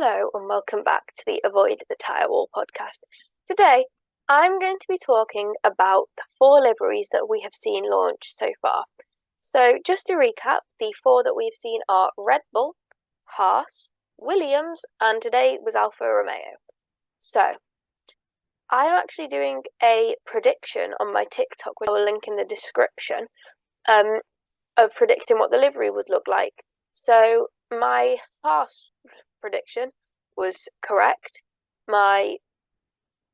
Hello and welcome back to the Avoid the Tyrewall podcast. Today, I'm going to be talking about the 4 liveries that we have seen launch so far. So just to recap, the 4 that we've seen are Red Bull, Haas, Williams, and today was Alfa Romeo. So, I'm actually doing a prediction on my TikTok, which I will link in the description, of predicting what the livery would look like. So, my Haas prediction was correct. My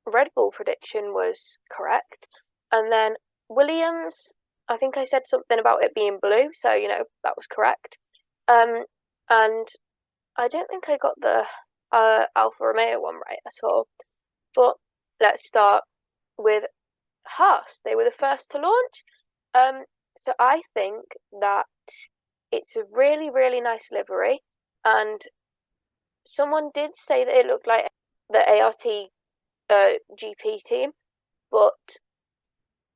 Red Bull prediction was correct. And then Williams, I think I said something about it being blue, so that was correct. And I don't think I got the Alfa Romeo one right at all. But let's start with Haas. They were the first to launch. So I think that it's a really, really nice livery, and someone did say that it looked like the ART GP team, but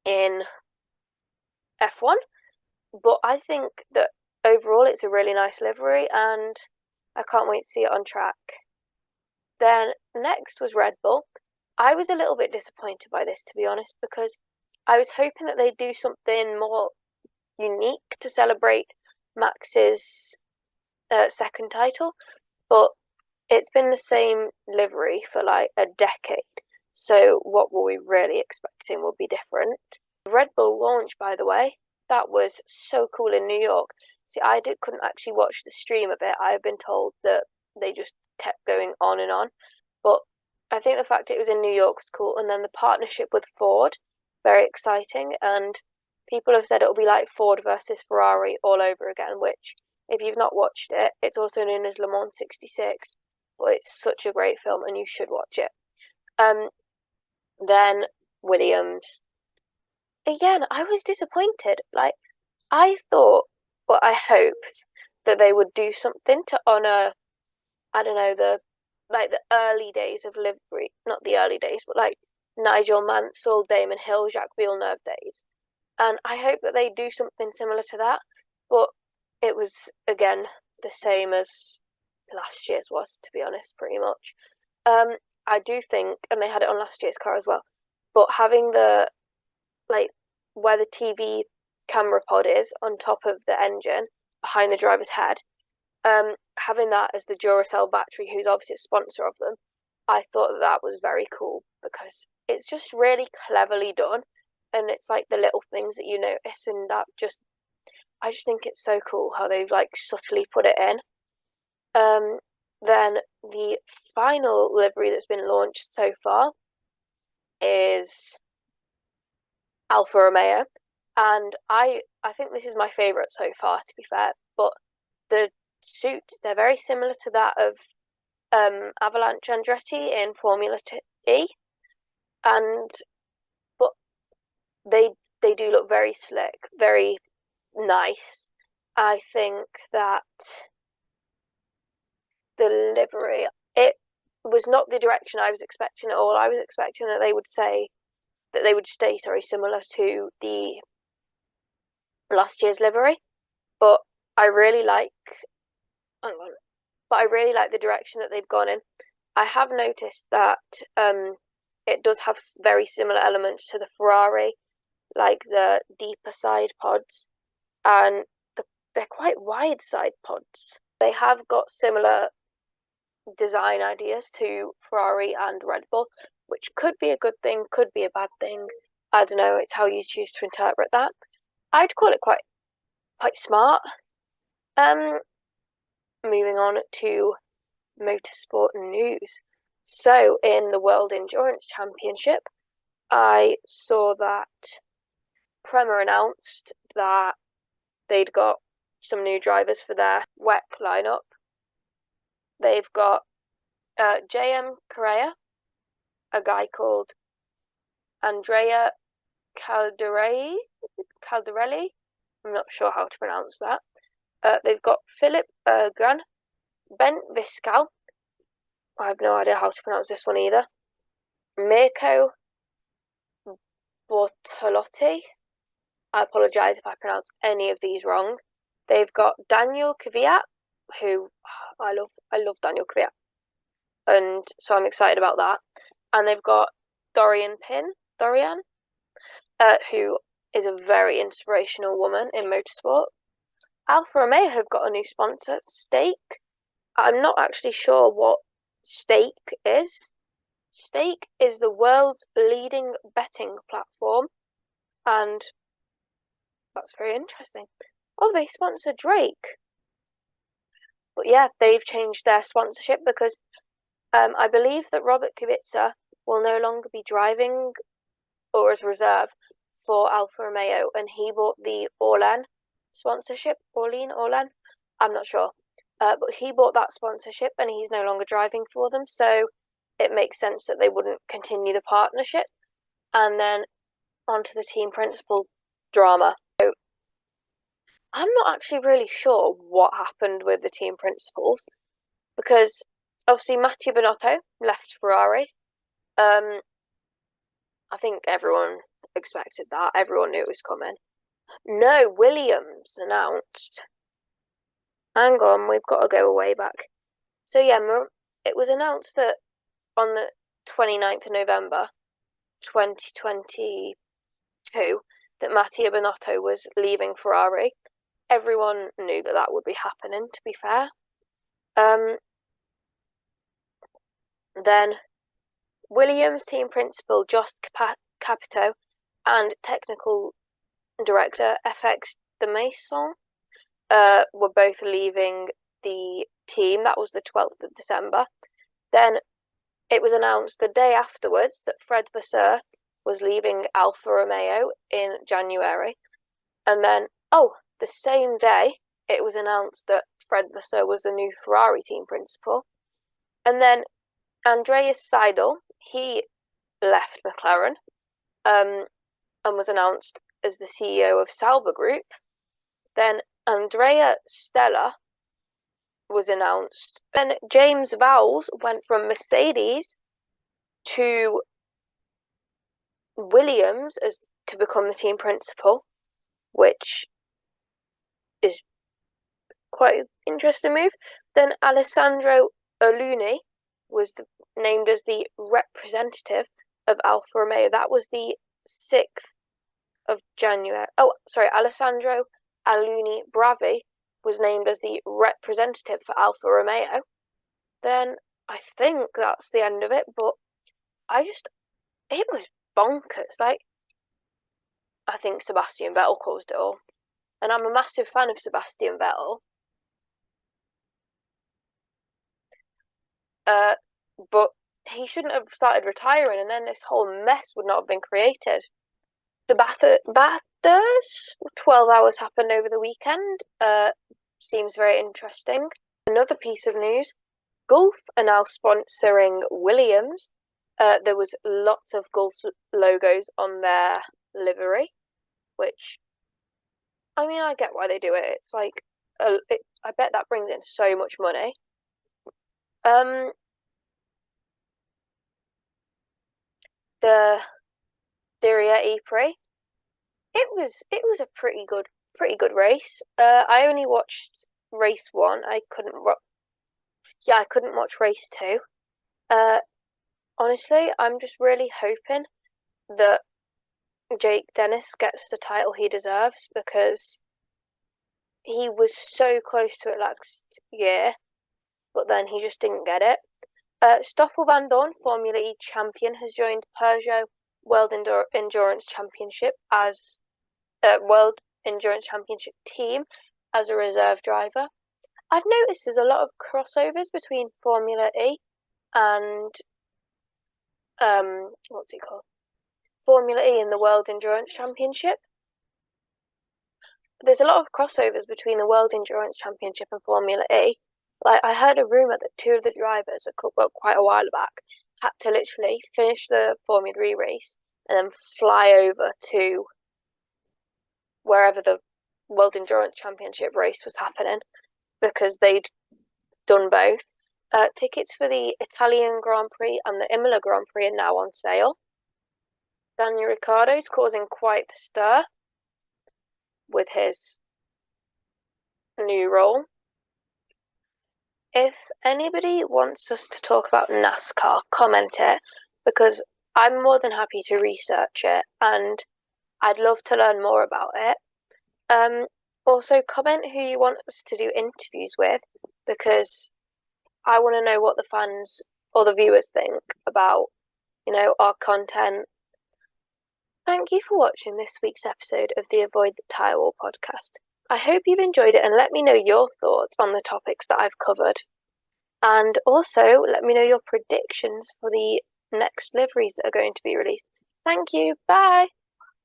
in F1. But I think that overall it's a really nice livery, and I can't wait to see it on track. Then next was Red Bull. I was a little bit disappointed by this, to be honest, because I was hoping that they'd do something more unique to celebrate Max's second title, but it's been the same livery for like a decade, so what were we really expecting would be different. Red Bull launch, by the way, that was so cool in New York. See, I couldn't actually watch the stream of it. I've been told that they just kept going on and on, but I think the fact it was in New York was cool, and then the partnership with Ford, very exciting, and people have said it'll be like Ford versus Ferrari all over again, which, if you've not watched it, it's also known as Le Mans 66, but it's such a great film and you should watch it. Then Williams. Again, I was disappointed. Like, I thought, well, I hoped that they would do something to honour, I don't know, the early days of livery. Not the early days, but like Nigel Mansell, Damon Hill, Jacques Villeneuve days. And I hope that they do something similar to that. But it was, again, the same as last year's was, to be honest, pretty much. I do think, and they had it on last year's car as well, but having the, like, where the TV camera pod is on top of the engine, behind the driver's head, having that as the Duracell battery, who's obviously a sponsor of them, I thought that was very cool, because it's just really cleverly done, and it's like the little things that you notice, and I just think it's so cool how they've like subtly put it in. Then the final livery that's been launched so far is Alfa Romeo, and I think this is my favourite so far, to be fair, but the suits, they're very similar to that of Avalanche Andretti in Formula E, but they do look very slick, very nice. I think that the livery, it was not the direction I was expecting at all. I was expecting that they would stay similar to the last year's livery, but I really like the direction that they've gone in. I have noticed that it does have very similar elements to the Ferrari, like the deeper side pods, and they're quite wide side pods. They have got similar design ideas to Ferrari and Red Bull, which could be a good thing, could be a bad thing. I don't know, it's how you choose to interpret that. I'd call it quite smart. Moving on to motorsport news. So, in the World Endurance Championship, I saw that Prema announced that they'd got some new drivers for their WEC lineup. They've got JM Correa, a guy called Andrea Caldarelli. I'm not sure how to pronounce that. They've got Philip Berggren, Ben Viscal. I have no idea how to pronounce this one either. Mirko Bortolotti. I apologise if I pronounce any of these wrong. They've got Daniel Kvyat, who I love Daniel Kvyat. and so I'm excited about that. And they've got Dorian, who is a very inspirational woman in motorsport. Alfa Romeo have got a new sponsor, Stake. I'm not actually sure what Stake is. Stake is the world's leading betting platform, and that's very interesting. Oh, they sponsor Drake. But yeah, they've changed their sponsorship because I believe that Robert Kubica will no longer be driving or as reserve for Alfa Romeo, and he bought the Orlen sponsorship. Orlen? I'm not sure. But he bought that sponsorship and he's no longer driving for them, so it makes sense that they wouldn't continue the partnership. And then onto the team principal drama. So I'm not actually really sure what happened with the team principals because obviously Matteo Binotto left Ferrari. I think everyone expected that. Everyone knew it was coming. No, Williams announced. Hang on, we've got to go way back. So yeah, it was announced that on the 29th of November 2022 that Matteo Binotto was leaving Ferrari. Everyone knew that that would be happening, to be fair. Then Williams team principal Jost Capito and technical director FX de Maison were both leaving the team. That was the 12th of December. Then it was announced the day afterwards that Fred Vasseur was leaving Alfa Romeo in January. And then, the same day, it was announced that Fred Vasseur was the new Ferrari team principal. And then Andreas Seidel, he left McLaren and was announced as the CEO of Sauber Group. Then Andrea Stella was announced. Then James Vowles went from Mercedes to Williams to become the team principal, which is quite an interesting move. Then Alessandro Aluni was named as the representative of Alfa Romeo. That was the 6th of January. Alessandro Aluni Bravi was named as the representative for Alfa Romeo. Then I think that's the end of it, but it was bonkers. Like, I think Sebastian Vettel caused it all. And I'm a massive fan of Sebastian Vettel. But he shouldn't have started retiring, and then this whole mess would not have been created. The Bathurst 12 hours happened over the weekend. Seems very interesting. Another piece of news, Gulf are now sponsoring Williams. There was lots of Gulf logos on their livery, which, I mean, I get why they do it. It's like, I bet that brings in so much money. The Diriyah Ypres, it was a pretty good race. I only watched race 1. I couldn't watch race 2. Honestly, I'm just really hoping that Jake Dennis gets the title he deserves because he was so close to it last year, but then he just didn't get it. Stoffel Van Dorn, Formula E champion, has joined Peugeot World Endurance Championship as World Endurance Championship team as a reserve driver. I've noticed there's a lot of crossovers between Formula E and what's it called? Formula E and the World Endurance Championship. There's a lot of crossovers between the World Endurance Championship and Formula E. Like, I heard a rumour that 2 of the drivers, quite a while back, had to literally finish the Formula E race and then fly over to wherever the World Endurance Championship race was happening because they'd done both. Tickets for the Italian Grand Prix and the Imola Grand Prix are now on sale. Daniel Ricciardo's causing quite the stir with his new role. If anybody wants us to talk about NASCAR, comment it, because I'm more than happy to research it and I'd love to learn more about it. Also, comment who you want us to do interviews with, because I want to know what the fans or the viewers think about, our content. Thank you for watching this week's episode of the Avoid the Tyrewall podcast. I hope you've enjoyed it and let me know your thoughts on the topics that I've covered. And also let me know your predictions for the next liveries that are going to be released. Thank you. Bye.